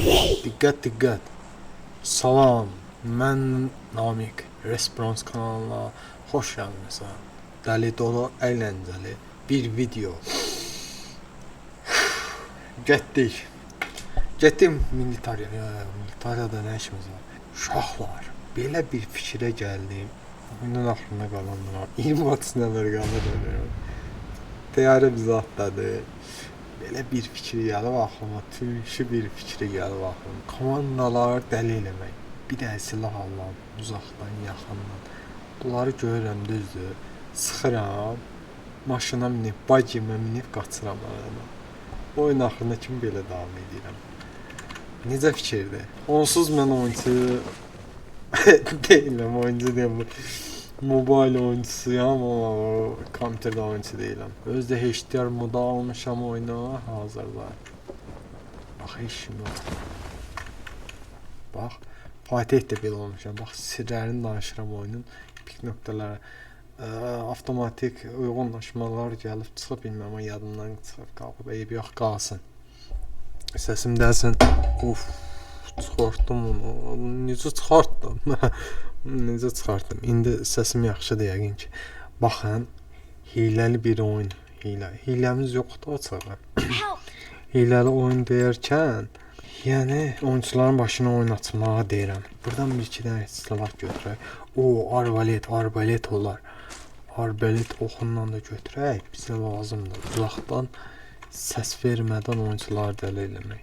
Diqqət, diqqət. Salam, mən Namik. Response kanalına xoş gəlmisən. Dəli dolu, əyləncəli bir video. Getdim militariyaya. Militariyada nə işimiz var? Uşaqlar, belə bir fikrə gəldim. Oyunun axırına qalanlar. 20 nələr qalır. Təyyarə bizi atladı. Belə bir fikir gəlib axlıma, tüyüşü bir fikir gəlib axlıma. Komandaları dəli eləmək, bir də silah alıram, uzaqdan, yaxından. Bunları görürəm, düzdür, sıxıram, maşına minib, bacimə minib, qaçıram arada. Oyun axırına kimi belə davam edirəm. Necə fikirdir? Onsuz mən oyuncu deyiləm, oyuncu deyiləm. Mobile oyuncusuyam, amma kompüterdə oyuncu deyiləm. Özdə HDR moda almışam oyuna hazırda. Bax, heç kim yox. Bax, Fatih də belə olmuşam. Bax, sirlərini danışıram oyunun pik nöqtələrə. Avtomatik uyğunlaşmalar gəlib çıxıb, bilməm, amma yadımdan çıxıb qalıb. Eyb yox, qalsın. Səsim dəsin. Uf, çıxartdım onu. Necə çıxartdım? Necə çıxartdım? İndi səsim yaxşıdır yəqin ki. Baxın, hiləli bir oyun. Hiləmiz yoxdur açığı. Hiləli oyun deyərkən, yəni oyuncuların başına oyun açmağa deyirəm. Buradan bir-iki dənə silah götürək. Arbalet olar. Arbalet oxundan da götürək. Bizə lazımdır. Uzaqdan səs vermədən oyuncuları dəli eləmək.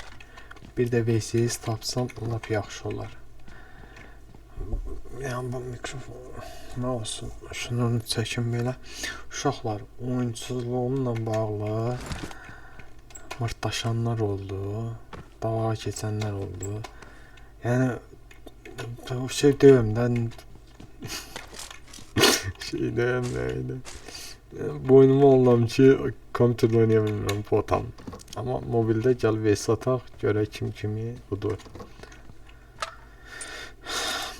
Bir də VCS tapsam, lap yaxşı olar. Yəni bu mikrofon nə olsun, şunu çəkim belə. Uşaqlar, oyunçuluğumla bağlı mırtdaşanlar oldu, davağa keçənlər oldu. Yəni şey deyəm də boynuma alıram ki, kompüterdə oynaya bilmirəm, potam. Amma mobildə gəl VS ataq, görək kimi budur.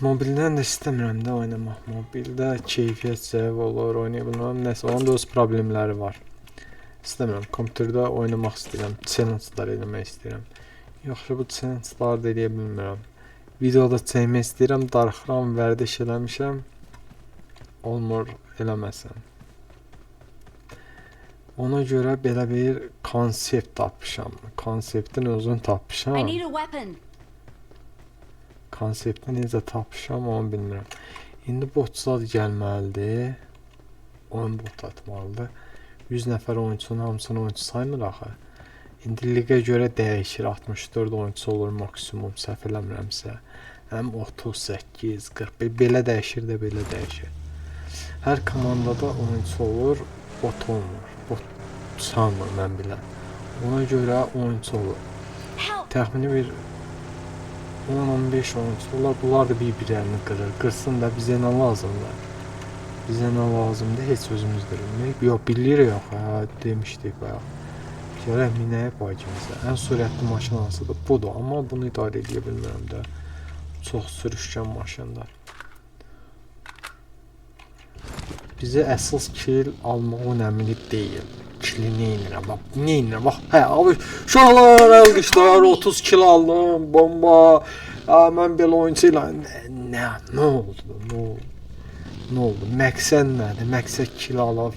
Mobildən də istəmirəm də oynamaq. Mobildə keyfiyyət zəif olur, oynaya bilmirəm. Nəsə, onun da öz problemləri var. İstəmirəm, kompüterdə oynamaq istəyirəm, challenge-lar eləmək istəyirəm. Yoxsa bu challenge-ları da eləyə bilmirəm. Videoda çəkmək istəyirəm, darıxıram, vərdiş eləmişəm. Olmur, eləməsəm. Ona görə belə bir konsept tapmışam. Konseptin özünü tapmışam. Konsepti necə tapmışam, onu bilmirəm. İndi botçular gəlməlidir. Oyun bot atmalıdır. 100 nəfər oyuncunun hamısını oyuncu saymır axı. İndi liqə görə dəyişir. 64 oyuncu olur maksimum, səhv eləmirəmsə. Həm 38, 41, belə dəyişir də, belə dəyişir. Hər komandada oyuncu olur, bot olmur. Bot sanmır mən bilən. Ona görə oyuncu olur. Təxmini bir 10-15 oyuncular, bunlar da bir-birlərini qırır. Qırsın da bizə nə lazımdır? Bizə nə lazımdır? Heç özümüz bilmirik. Yox, bilirik yox, demişdik bayaq. Gələk minəyək bacımıza. Ən sürətli maşın hansıdır? Budur, amma bunu idarə edə bilmirəm də. Çox sürüşkən maşınlar. Bizə əsas kill almağın əmri deyil. Killi neynirəm, bax, neynirəm, bax, hə, abi, uşaqlar, əlqışlar, 30 kill aldım, bomba, mən belə oyuncu ilə, nə oldu, məqsəd nədir, məqsəd kill alıb,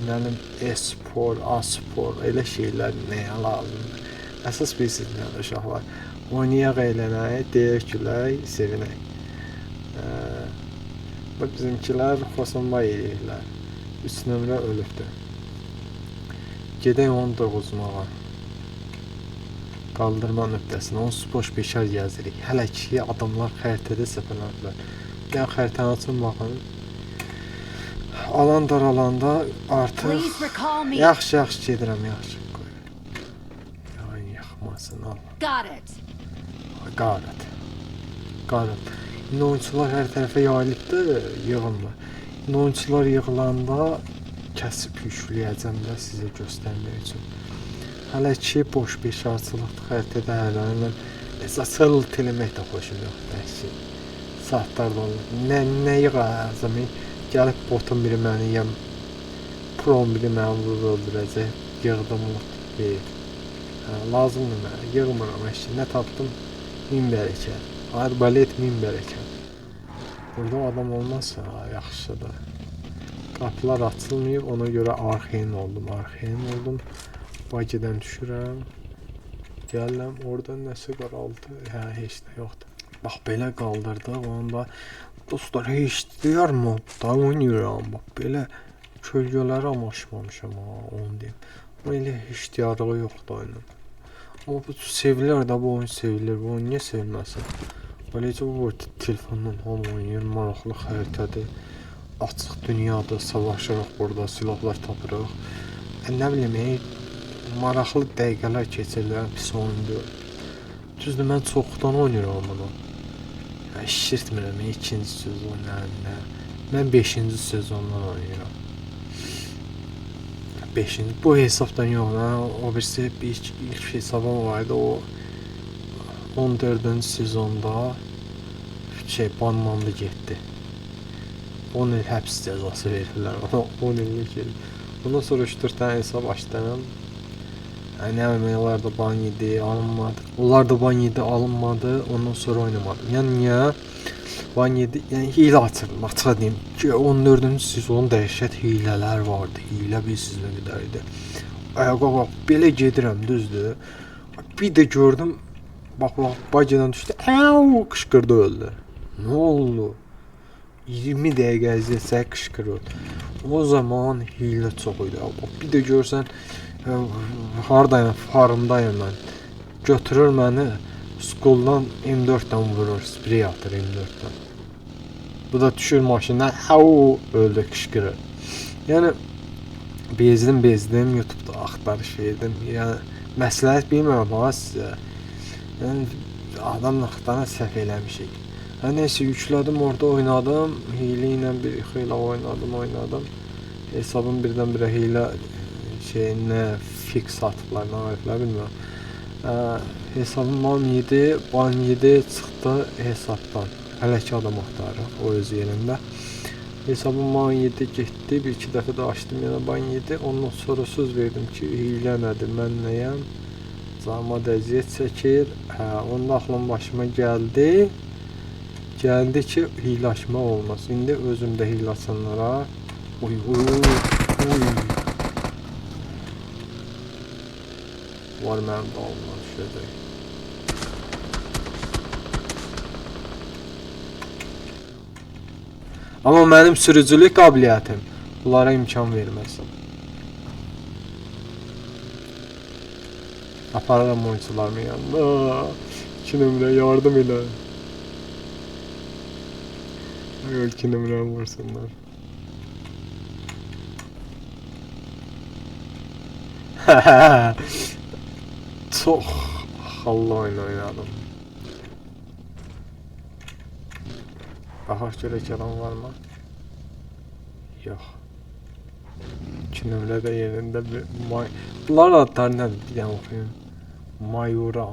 mənim e-spor, a-spor, elə şeylər nəyə lazımdır, əsas bilirsiniz nədir, uşaqlar, oynayaq, eylənək, deyək, gülək, sevinək, bizimkilər xoşunma eləyirlər, 3 nömrə ölübdür. Gedək onu da quzmağa. Qaldırma nöqtəsinə, onsuz boş beşər gəzirik. Hələ ki, adamlar xəritədə səpələndirlər. Yəni, xəritəni açın, baxın. Alan daralanda artıq... Yaxşı, gedirəm, yaxşı. Yayın yaxmasın, al. Got it. İndi oyuncular hər tərəfə yayılıbdır, yığılmır. İndi oyuncular yığılanda kəsib yükləyəcəm də sizə göstərmək üçün. Hələ ki, boş bir şartçılıqdır, xəritədə hərlənirəm. Əsasıl telemək də xoşum yoxdur. Saatlarda olur. Nə yığacam? Gəlib botun biri məni yəm, prom biri məni vurur, öldürəcək. Yığdımlıq deyil. Lazımdır mənə. Yığmıram əşi. Nə tapdım? Min bərəkət. Arbalet min bərəkət. Burada adam olmazsa yaxşıdır. Qapılar açılmayıb, ona görə arxeyin oldum. Bagədən düşürəm. Gələm, orada nəsə qaraldı. Heç də yoxdur. Bax, belə qaldırdıq. Onda dostlar, heç deyər modda oynayıram. Bax, belə kölgələri amaşmamışam, onu deyim. Amma elə heç diyarlığı yoxdur oyunun. Amma bu sevilir də, bu oyun sevilir. Bu oyun niyə sevilməsin? Beləcə bu telefondan hamı oynayır, maraqlı xəritədir. Açıq dünyadır, savaşırıq burada, silahlar tapırıq. Nə bilim, maraqlı dəqiqələr keçirirəm, pis oyundur. Düzdür, mən çoxdan oynayıram bunu. Şişirtmirəm, 2-ci sezonlarında. Mən 5-ci sezondan oynayıram. 5-ci, bu hesabdan yox, o birisi ilk hesabım vardı, o 14-cü sezonda banlandı getdi. 10 il həbs cəzası verirlər ona, 10 illik il. Ondan sonra 3-4 tane hesab açdım. Nə bilim, onlar da ban yedi, alınmadı. Onlar da ban yedi, alınmadı. Ondan sonra oynamadım. Yəni niyə? Ban yedi, yəni hilə açırdım, açıq deyim ki, 14-cü sezonun dəhşət hilələr vardı. Hilə bilsiz nə qədər idi. Bax, belə gedirəm, düzdür. Bir də gördüm, bax, bagədən düşdü, qışqırdı, öldü. Nə oldu? 20 dəqiqə əziyyət qışqırır. O zaman hilə çox idi. Bir də görsən, haradayım, farmdayım mən. Götürür məni, skoldan M4-dən vurur, sprey atır M4-dən. Bu da düşür maşından, öldü, qışqırır. Yəni, bezdim, YouTube'da axtarış verdim. Yəni, məsləhət bilmirəm ha sizə. Yəni, adamla axtarına səhv eləmişik. Neyse, yüklədim, orada oynadım. Hile ilə bir xeylə oynadım. Hesabım birdən-birə hile şeyinə fix atıblar, nə ayrıqlar bilmirəm. Hesabım ban yedi çıxdı hesabdan. Hələ ki adam axtarır, o öz yerində. Hesabım ban yedi getdi, bir-iki dəfə də açdım, yenə ban yedi. Ondan sonra söz verdim ki, hile nədir, mən nəyəm? Cama əziyyət çəkir. Onda aklım başıma gəldi. Geldi ki hile açma olmaz. İndi özümdə hile açanlara var, mənim də alma düşəcək. Amma mənim sürücülük qabiliyyətim bunlara imkan verməz. Apararam oyuncularımın yanına. 2 nömrə yardım elə. 2 nömrə vursunlar. Çox xallı oyun oynadım. Baxaq görək adam varmı? Yox. 2 nömrədə yerində bir bunların adları nədir? Bir dənə oxuyun. Mayura,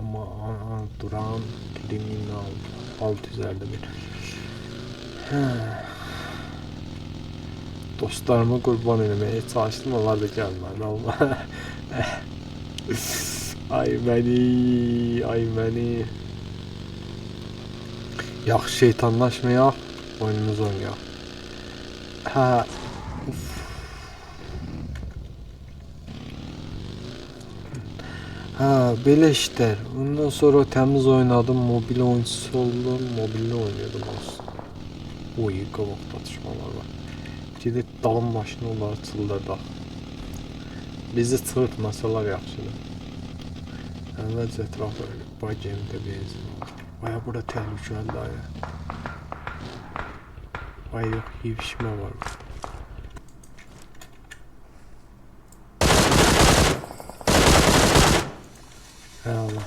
Duran, Kriminal, 651. Dostlarımı qurban eləməyə çalışdım, onlar da gəlmədi, Allah. Ay məni. Yaxşı, şeytanlaşmayaq, oyunumuzu oynayaq. Belə işlər. Ondan sonra təmiz oynadım, mobil oyuncusu oldum, mobildə oynuyordum olsun. Oy, qabaq tartışmalar var. Gedib dalın başına onları çıldırdaq. Bizi çığırtmasalar yaxşıdır. Əvvəlcə ətrafı bagəmdə benzin var. Baya burada təhlükəlidir aya. Ay yox, yivişmə var. Hay Allah.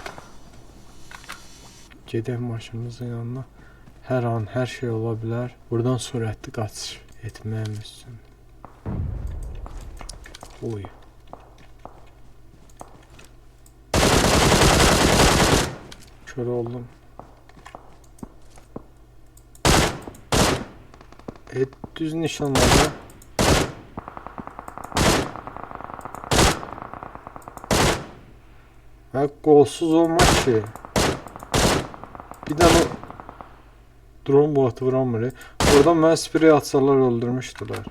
Gedək maşınımızın yanına. Hər an hər şey ola bilər. Buradan sürətli qaçış etməyimizsin. Oy. Kör oldum. Düz nişanladı. Golsuz olmaz ki. Bir tane drone botu vuramır. Orada mən sprey atsalar öldürmüşdülər.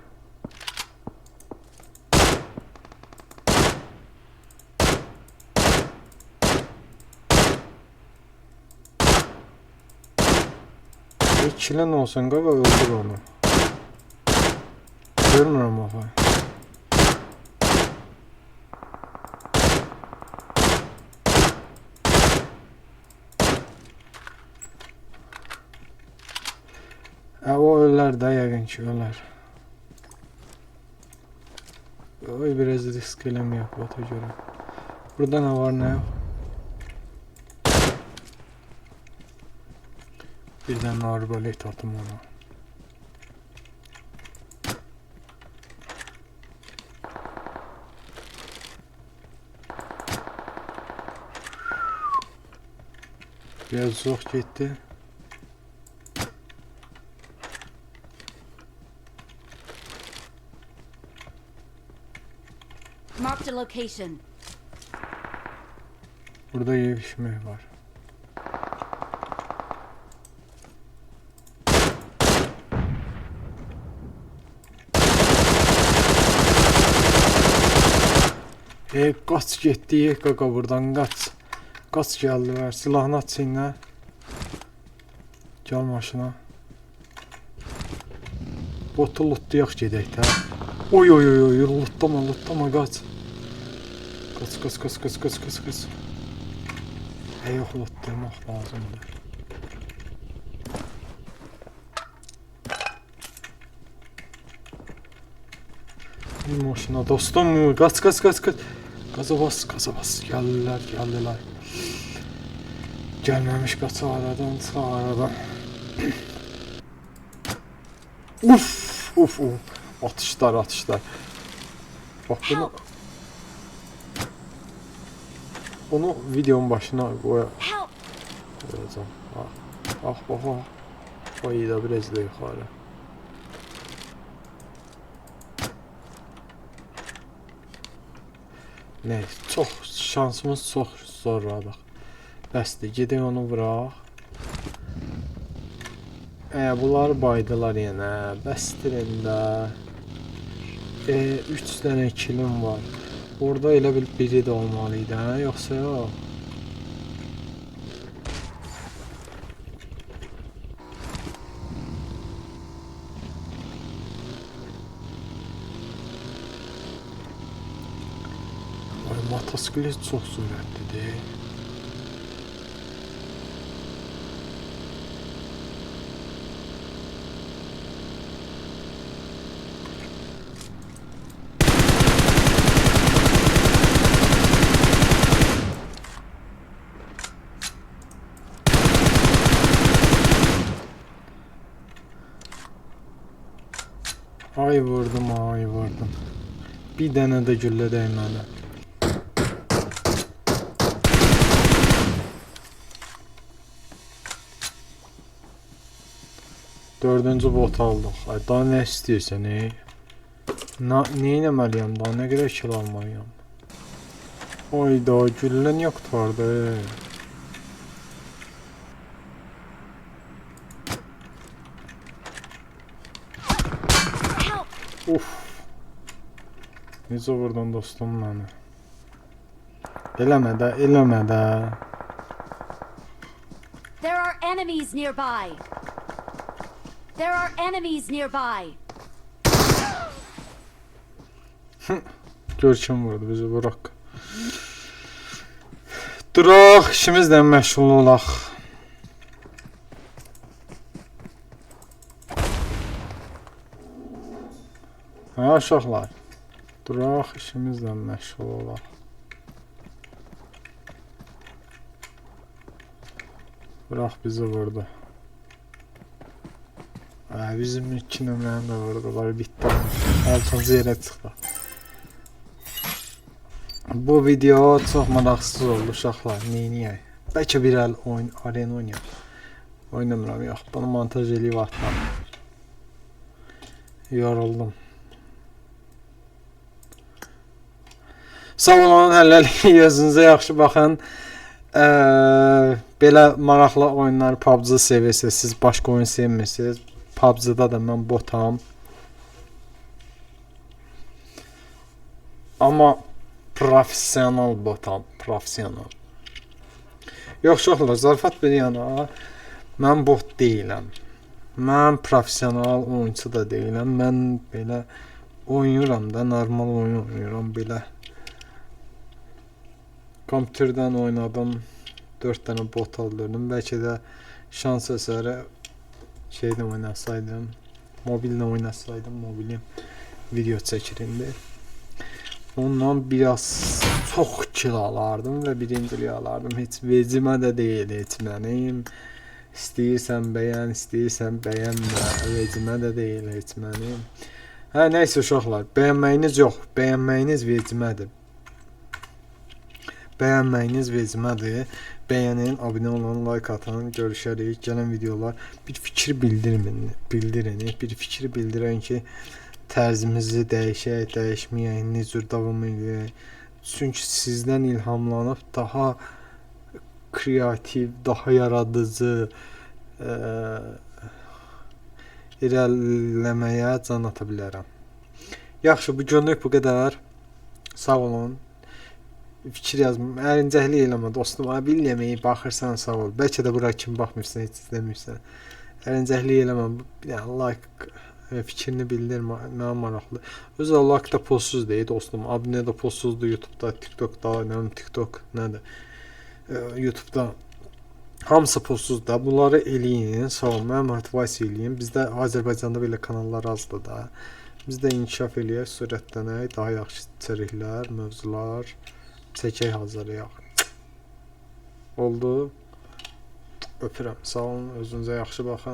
İkilən olsan qaba öldür onu. Görmürəm oxa. O ölər də yəqin ki ölər. Oy biraz risk eləməyək bota görə. Burada nə var nə yox. Birdən arbalet atım ona. Biraz çox getdi. Marked a location. Burada yevişmək var. Qaç getdi, qaqa buradan qaç. Qaç gəldi, ver silahını at çiynə. Gəl maşına. Botu lootlayaq gedək də. Oy oy oy oy, lootlama qaç. Qaç. Yox, lootlamaq lazımdır. Bir maşına dostum, qaç. Qaza bas. Gəldilər. Gəlməmiş qaça aradan, çıxa aradan. Uf. Atışlar. Bax bunu videonun başına koyacağım. Bax. Koyu da biraz da yuxarı. Ne? Çox şansımız çox zorladıq. Bəsdir, gedək onu vuraq. Bunları baydılar yenə. Bəsdirin də. 3 dənə kilim var. Orada elə bil biri də olmalıydı, hə? Yoxsa yox? Motosiklet çox sürətlidir. Ay vurdum. Bir dənə də güllə dəymədi. Dördüncü bot aldıq. Ay, daha nə istəyirsən, nə eləməliyəm, daha nə qədər kill almalıyam. Oyda, güllə niyə qutardı? Uf. Necə vurdun dostum məni? Eləmə də. There are enemies nearby. Görkəm vurdu bizi, bırak. Duraq, işimizlə məşğul olaq. Hə, uşaqlar. Duraq, işimizlə məşğul olaq. Bırak bizi vurdu. Bizim 2 nömrəni də vurdular, bitdi. 6-cı yerə çıxdı. Bu video çox maraqsız oldu uşaqlar. Neyniyək? Bəlkə bir əl arena oynayaq. Oynamıram, yox. Bunu montaj eləyib atmam. Yoruldum. Sağ olun, hələlik özünüzə yaxşı baxın. Belə maraqlı oyunları PUBG sevirsiniz, siz başqa oyun sevmirsiniz. PUBG-da da mən botam. Amma professional botam, professional. Yox, uşaqlar, zarafat bir yana, mən bot deyiləm. Mən professional oyunçu da deyiləm. Mən belə oynayıram da, normal oyun oynayıram belə. Kompüterdən oynadım, 4 dənə bot öldürdüm. Bəlkə də şans əsəri şeylə oynasaydım, mobillə oynasaydım, mobilim video çəkir indi. Ondan biraz çox kill alardım və birinciliyi alardım. Heç vecimə də deyil, heç mənim. İstəyirsən bəyən, istəyirsən bəyənmə, vecimə də deyil, heç mənim. Hə, nəysə uşaqlar, bəyənməyiniz yox, bəyənməyiniz vecimədir. Bəyənməyiniz vecimədir. Bəyənin, abunə olun, like atın, görüşərik. Gələn videolar bir fikir bildirin, bir fikir bildirən ki, tərzimizi dəyişək, dəyişməyək, nə cür davam edək. Çünki sizdən ilhamlanıb daha kreativ, daha yaradıcı irəliləməyə can ata bilərəm. Yaxşı, bu günlük bu qədər. Sağ olun. Fikir yazmam. Ərincəklik eləmə dostum. Abi yeməyi baxırsan, sağ ol. Bəlkə də bura kim baxmırsan, heç izləmirsən. Ərincəklik eləmə. Yəni like fikrini bildir, mənə maraqlı. Özü like da postsuz deyil dostum. Abunə də postsuzdur YouTube-da, TikTok-da, nə TikTok nədir? YouTube-da hamısı postsuz da. Bunları eləyin. Sağ olun. Mənə motivasiya eləyin. Bizdə Azərbaycanda belə kanallar azdır da. Biz də inkişaf eləyək, sürətlənək, daha yaxşı içəriklər, mövzular çəkək, hazırlayaq. Oldu. Öpürəm. Sağ olun. Özünüzə yaxşı baxın.